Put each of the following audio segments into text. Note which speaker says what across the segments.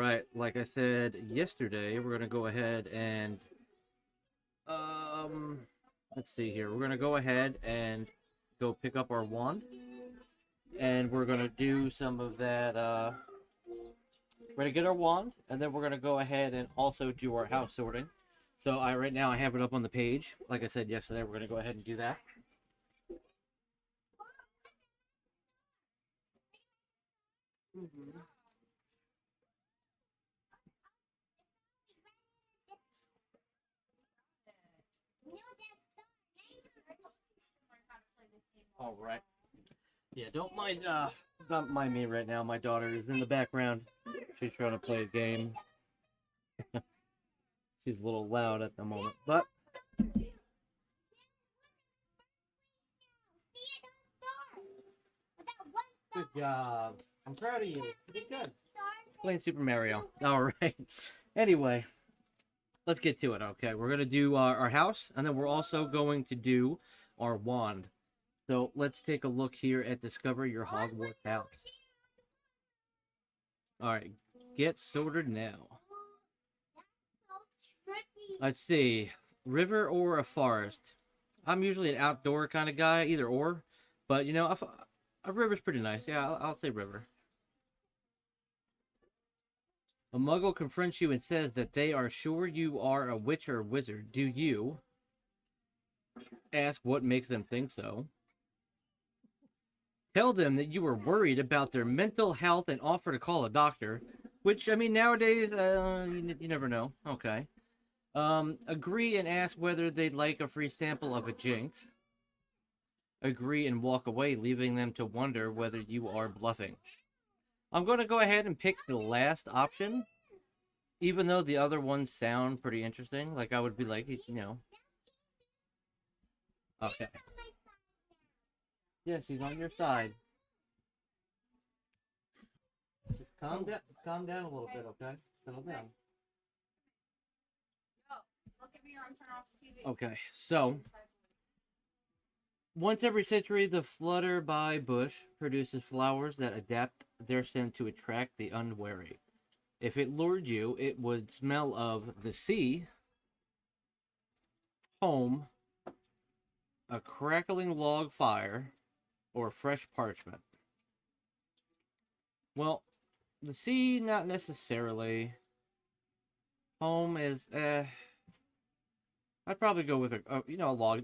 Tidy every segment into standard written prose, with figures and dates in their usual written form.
Speaker 1: Alright, like I said yesterday, we're gonna go ahead and um let's see here. We're gonna go ahead and go pick up our wand, and we're gonna do some of that we're gonna get our wand, and then we're gonna go ahead and also do our house sorting. So I right now I have it up on the page. Like I said yesterday, we're gonna go ahead and do that. All right. Yeah, don't mind me right now. My daughter is in the background. She's trying to play a game. She's a little loud at the moment, but good job. I'm proud of you. You did good. Playing Super Mario. All right. Anyway, let's get to it. Okay, we're gonna do our house, and then we're also going to do our wand. So let's take a look here at Discover Your Hogwarts House. All right, get sorted now. Let's see, river or a forest. I'm usually an outdoor kind of guy, either or. But you know, a river's pretty nice. Yeah, I'll say river. A muggle confronts you and says that they are sure you are a witch or a wizard. Do you ask what makes them think so? Tell them that you are worried about their mental health and offer to call a doctor. Which, I mean, nowadays, you never know. Okay. Agree and ask whether they'd like a free sample of a jinx. Agree and walk away, leaving them to wonder whether you are bluffing. I'm going to go ahead and pick the last option, even though the other ones sound pretty interesting. Like, I would be like, you know. Okay. Yes, he's on your side. Just calm down a little bit, okay? Settle down. Okay, so once every century, the Flutterby bush produces flowers that adapt their scent to attract the unwary. If it lured you, it would smell of the sea, home, a crackling log fire, or fresh parchment. Well, the sea, not necessarily. Home is, I'd probably go with a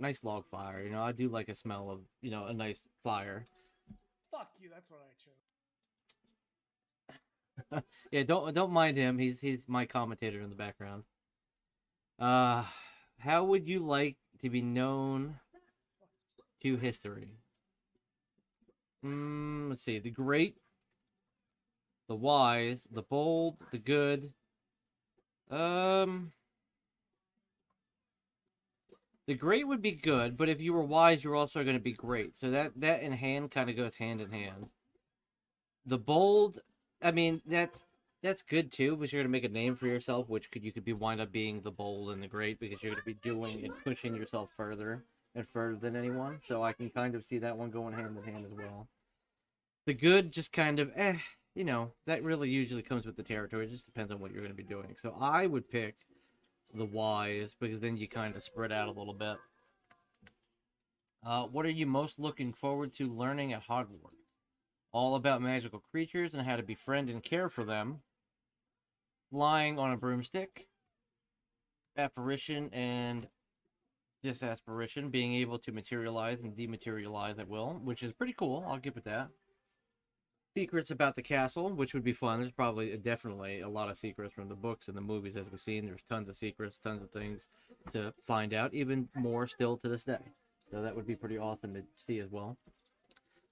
Speaker 1: nice log fire. You know, I do like a smell of, a nice fire.
Speaker 2: Fuck you, that's what I chose.
Speaker 1: Yeah, don't mind him. He's my commentator in the background. Uh, how would you like to be known to history? Let's see. The great, the wise, the bold, the good. Um, the great would be good, but if you were wise, you're also going to be great. So that in hand kind of goes hand in hand. The bold, I mean that's good too, because you're gonna make a name for yourself, which you could be wind up being the bold and the great, because you're gonna be doing and pushing yourself further and further than anyone. So I can kind of see that one going hand in hand as well. The good just kind of that really usually comes with the territory. It just depends on what you're gonna be doing. So I would pick the wise, because then you kind of spread out a little bit. What are you most looking forward to learning at Hogwarts? All about magical creatures and how to befriend and care for them. Flying on a broomstick. Apparition and disaspiration, being able to materialize and dematerialize at will, which is pretty cool. I'll give it that. Secrets about the castle, which would be fun. There's probably definitely a lot of secrets from the books and the movies, as we've seen. There's tons of secrets, tons of things to find out, even more still to this day. So that would be pretty awesome to see as well.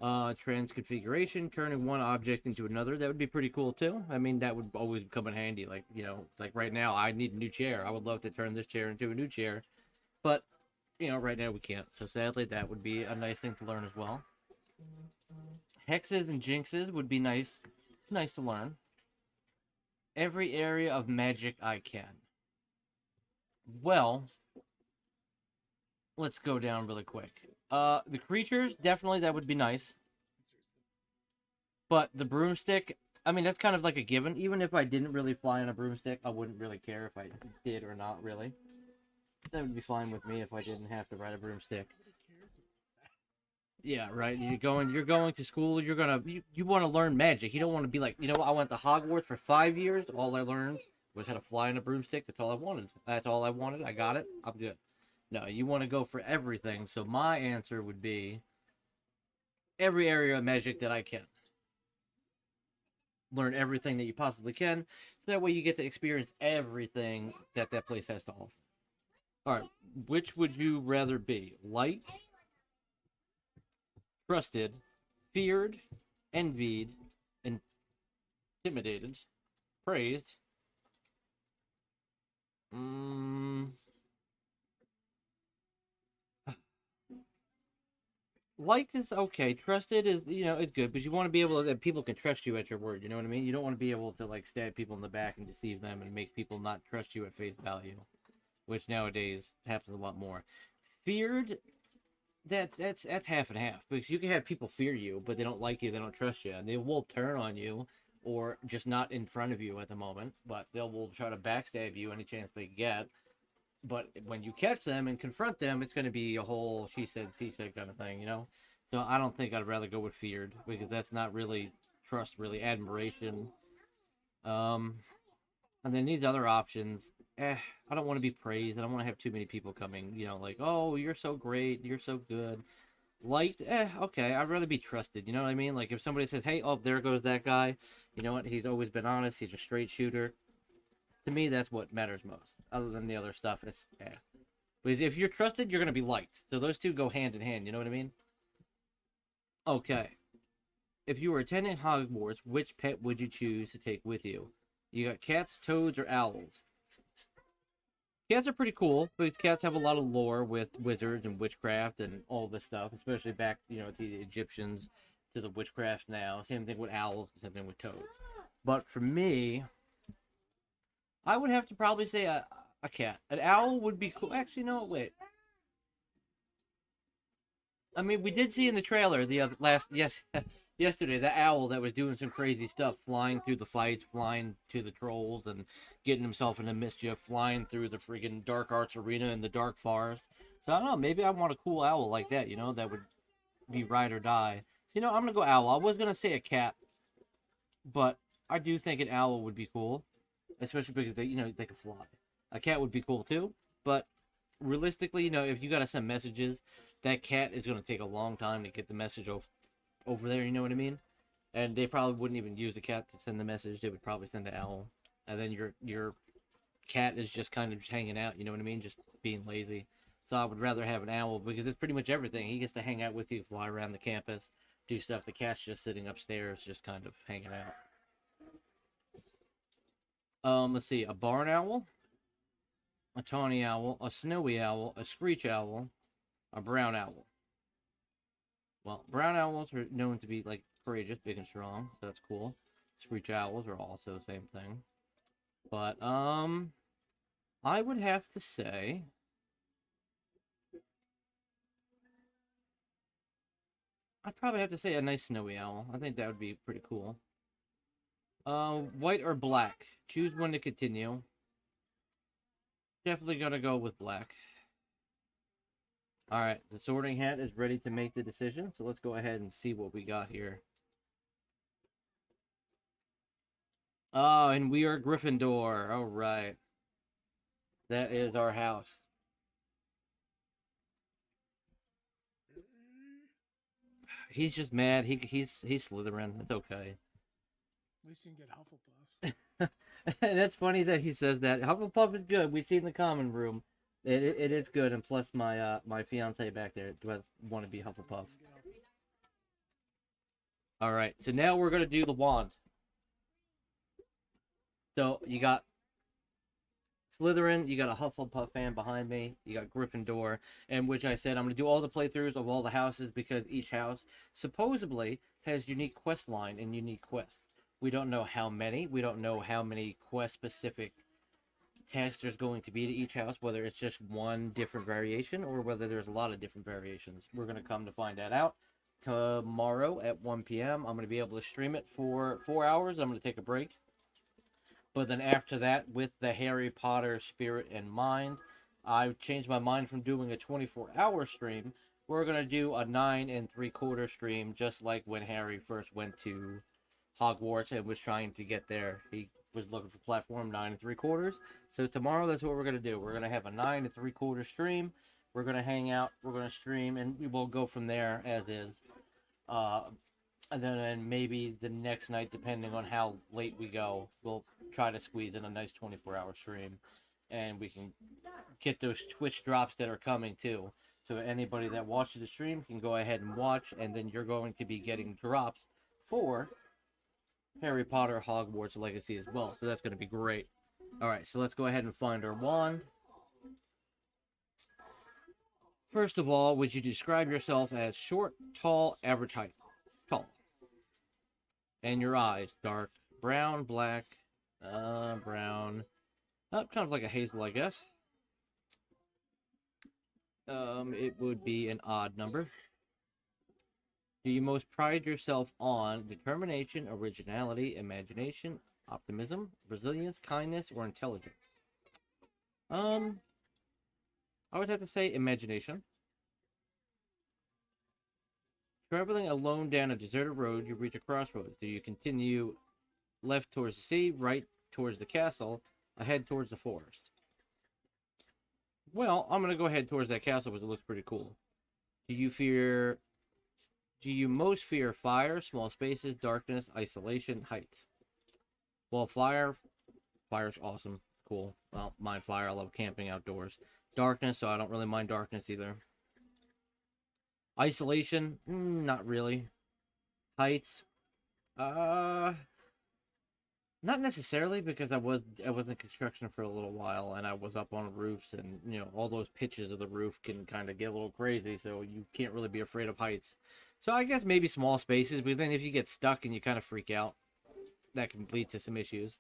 Speaker 1: Transconfiguration, turning one object into another. That would be pretty cool too. I mean, that would always come in handy. Like, like right now, I need a new chair. I would love to turn this chair into a new chair, but right now we can't. So sadly, that would be a nice thing to learn as well. Hexes and jinxes would be nice to learn. Every area of magic I can. Well, let's go down really quick. The creatures, definitely that would be nice. But the broomstick, I mean, that's kind of like a given. Even if I didn't really fly on a broomstick, I wouldn't really care if I did or not, really. That would be fine with me if I didn't have to ride a broomstick.
Speaker 2: Nobody cares about that.
Speaker 1: Yeah, right. You're going to school. You want to learn magic. You don't want to be like, I went to Hogwarts for 5 years. All I learned was how to fly on a broomstick. That's all I wanted. That's all I wanted. I got it. I'm good. No, you want to go for everything. So my answer would be every area of magic that I can. Learn everything that you possibly can. So that way you get to experience everything that that place has to offer. All right, which would you rather be? Light, trusted, feared, envied, intimidated, praised. Liked is okay. Trusted is, it's good, but you want to be able to, that people can trust you at your word. You know what I mean? You don't want to be able to like stab people in the back and deceive them and make people not trust you at face value, which nowadays happens a lot more. Feared, that's half and half, because you can have people fear you, but they don't like you, they don't trust you, and they will turn on you, or just not in front of you at the moment, but they will try to backstab you any chance they get. But when you catch them and confront them, it's going to be a whole she said, she said kind of thing, So I don't think I'd rather go with feared, because that's not really trust, really admiration. And then these other options, I don't want to be praised. I don't want to have too many people coming, like, oh, you're so great, you're so good. Liked, okay, I'd rather be trusted, you know what I mean? Like, if somebody says, hey, oh, there goes that guy, you know what, he's always been honest, he's a straight shooter. To me, that's what matters most. Other than the other stuff, it's, Because if you're trusted, you're going to be liked. So those two go hand in hand, you know what I mean? Okay. If you were attending Hogwarts, which pet would you choose to take with you? You got cats, toads, or owls? Cats are pretty cool, because cats have a lot of lore with wizards and witchcraft and all this stuff, especially back, to the Egyptians, to the witchcraft now. Same thing with owls, same thing with toads. But for me, I would have to probably say a cat. An owl would be cool. Actually, no, wait. I mean, we did see in the trailer yesterday, the owl that was doing some crazy stuff, flying through the fights, flying to the trolls, and getting himself into mischief, flying through the friggin' Dark Arts arena in the Dark Forest. So I don't know, maybe I want a cool owl like that, that would be ride or die. So, I'm gonna go owl. I was gonna say a cat, but I do think an owl would be cool, especially because they can fly. A cat would be cool too, but realistically, if you gotta send messages, that cat is gonna take a long time to get the message over there. You know what I mean? And they probably wouldn't even use a cat to send the message. They would probably send an owl, and then your cat is just kind of just hanging out. You know what I mean? Just being lazy. So I would rather have an owl, because it's pretty much everything. He gets to hang out with you, fly around the campus, do stuff. The cat's just sitting upstairs, just kind of hanging out. Let's see, a barn owl, a tawny owl, a snowy owl, a screech owl, a brown owl. Well, brown owls are known to be like courageous, big and strong, so that's cool. Screech owls are also the same thing. But I would have to say I'd probably have to say a nice snowy owl. I think that would be pretty cool. White or black? Choose one to continue. Definitely gonna go with black. All right, the sorting hat is ready to make the decision, so let's go ahead and see what we got here. Oh, and we are Gryffindor. All right. That is our house. He's just mad. He's Slytherin. It's okay.
Speaker 2: At least you can get Hufflepuff.
Speaker 1: That's funny that he says that. Hufflepuff is good. We see in the common room. It is good, and plus my fiance back there does want to be Hufflepuff. All right, so now we're gonna do the wand. So you got Slytherin, you got a Hufflepuff fan behind me, you got Gryffindor, and which I said I'm gonna do all the playthroughs of all the houses, because each house supposedly has unique quest line and unique quests. We don't know how many. We don't know how many quest specific tasks there's going to be to each house, whether it's just one different variation or whether there's a lot of different variations. We're going to come to find that out. tomorrow at 1 p.m. I'm going to be able to stream it for 4 hours. I'm going to take a break. But then after that, with the Harry Potter spirit in mind, I changed my mind from doing a 24-hour stream. We're going to do a 9 3/4 stream, just like when Harry first went to Hogwarts and was trying to get there. He was looking for platform 9 3/4. So tomorrow, that's what we're going to do. We're going to have a 9 3/4 stream. We're going to hang out. We're going to stream, and we will go from there as is. Uh, and then maybe the next night, depending on how late we go, we'll try to squeeze in a nice 24-hour stream, and we can get those Twitch drops that are coming too. So anybody that watches the stream can go ahead and watch, and then you're going to be getting drops for Harry Potter Hogwarts Legacy as well. So that's going to be great. All right, so let's go ahead and find our wand. First of all, would you describe yourself as short, tall, average height? Tall. And your eyes, dark brown, black, brown, kind of like a hazel, I guess. It would be an odd number. Do you most pride yourself on determination, originality, imagination, optimism, resilience, kindness, or intelligence? I would have to say imagination. Traveling alone down a deserted road, you reach a crossroads. Do you continue left towards the sea, right towards the castle, ahead towards the forest? Well, I'm going to go ahead towards that castle because it looks pretty cool. Do you most fear fire, small spaces, darkness, isolation, heights? Well, fire's awesome. Cool. Well, mind fire. I love camping outdoors. Darkness, so I don't really mind darkness either. Isolation, not really. Heights, not necessarily, because I was in construction for a little while, and I was up on roofs, and all those pitches of the roof can kind of get a little crazy, so you can't really be afraid of heights. So I guess maybe small spaces, but then if you get stuck and you kind of freak out, that can lead to some issues.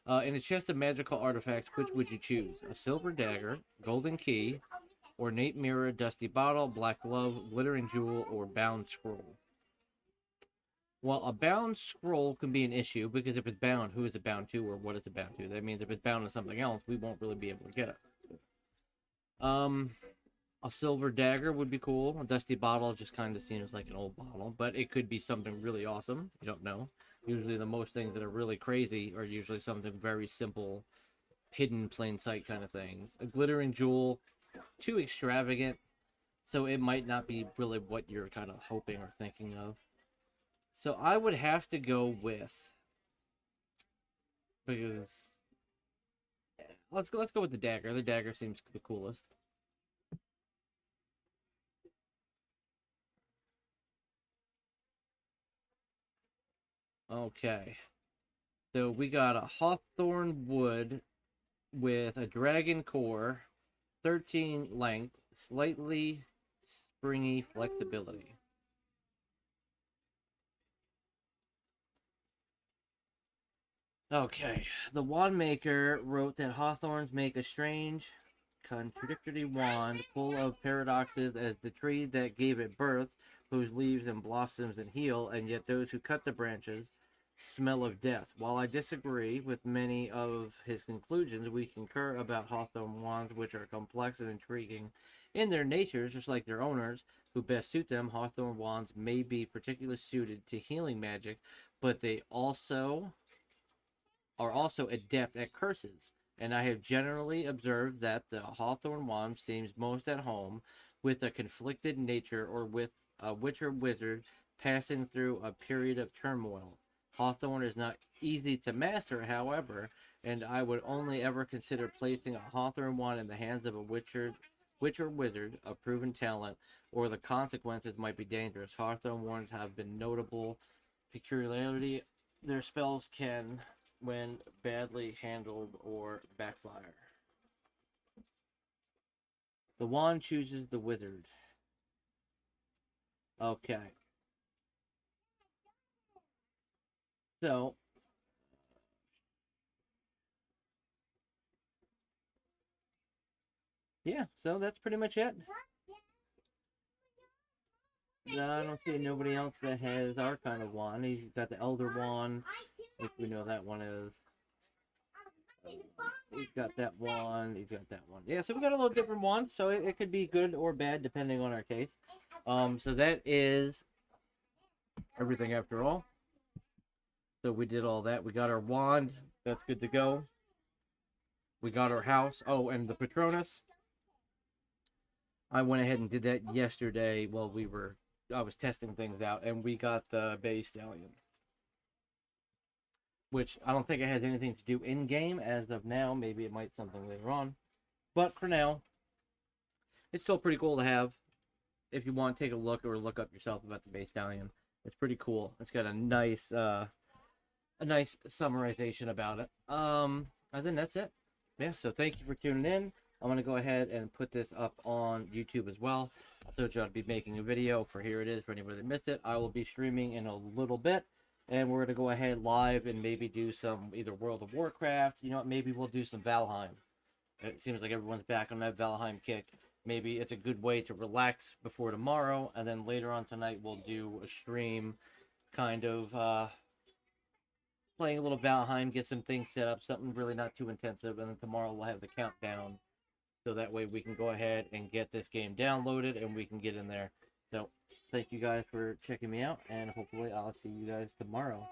Speaker 1: In a chest of magical artifacts, which would you choose? A silver dagger, golden key, ornate mirror, dusty bottle, black glove, glittering jewel, or bound scroll? Well, a bound scroll can be an issue because if it's bound, who is it bound to, or what is it bound to? That means if it's bound to something else, we won't really be able to get it. A silver dagger would be cool. A dusty bottle just kind of seems like an old bottle, but it could be something really awesome. You don't know. Usually the most things that are really crazy are usually something very simple, hidden plain sight kind of things. A glittering jewel, too extravagant, so it might not be really what you're kind of hoping or thinking of. So I would have to go with, because let's go with the dagger. The dagger seems the coolest. Okay. So we got a hawthorn wood with a dragon core, 13 length, slightly springy flexibility. Okay, the wand maker wrote that hawthorns make a strange, contradictory wand full of paradoxes as the tree that gave it birth, whose leaves and blossoms and heal, and yet those who cut the branches smell of death. While I disagree with many of his conclusions, we concur about hawthorn wands, which are complex and intriguing in their natures, just like their owners, who best suit them. Hawthorn wands may be particularly suited to healing magic, but they are also adept at curses, and I have generally observed that the hawthorn wand seems most at home with a conflicted nature or with a witch or wizard passing through a period of turmoil. Hawthorn is not easy to master, however, and I would only ever consider placing a hawthorn wand in the hands of a witch or wizard of proven talent, or the consequences might be dangerous. Hawthorn wands have been notable peculiarity. Their spells can, when badly handled, or backfire. The wand chooses the wizard. Okay. So, yeah, so that's pretty much it. No, I don't see nobody else that has our kind of wand. He's got the Elder Wand, which we know that one is. He's got that one. He's got that one. Yeah, so we got a little different one. So it could be good or bad depending on our case. So that is everything after all. So we did all that. We got our wand. That's good to go. We got our house. Oh, and the Patronus. I went ahead and did that yesterday while I was testing things out, and we got the Bay Stallion, which I don't think it has anything to do in game as of now. Maybe it might something later on, but for now, it's still pretty cool to have. If you want to take a look or look up yourself about the Bay Stallion, it's pretty cool. It's got a nice summarization about it. I think that's it. Yeah. So thank you for tuning in. I'm going to go ahead and put this up on YouTube as well. I told you I'd be making a video for here it is for anybody that missed it. I will be streaming in a little bit, and we're going to go ahead live and maybe do some either World of Warcraft. You know what? Maybe we'll do some Valheim. It seems like everyone's back on that Valheim kick. Maybe it's a good way to relax before tomorrow, and then later on tonight we'll do a stream kind of playing a little Valheim, get some things set up, something really not too intensive, and then tomorrow we'll have the countdown. So that way we can go ahead and get this game downloaded and we can get in there. So thank you guys for checking me out, and hopefully I'll see you guys tomorrow.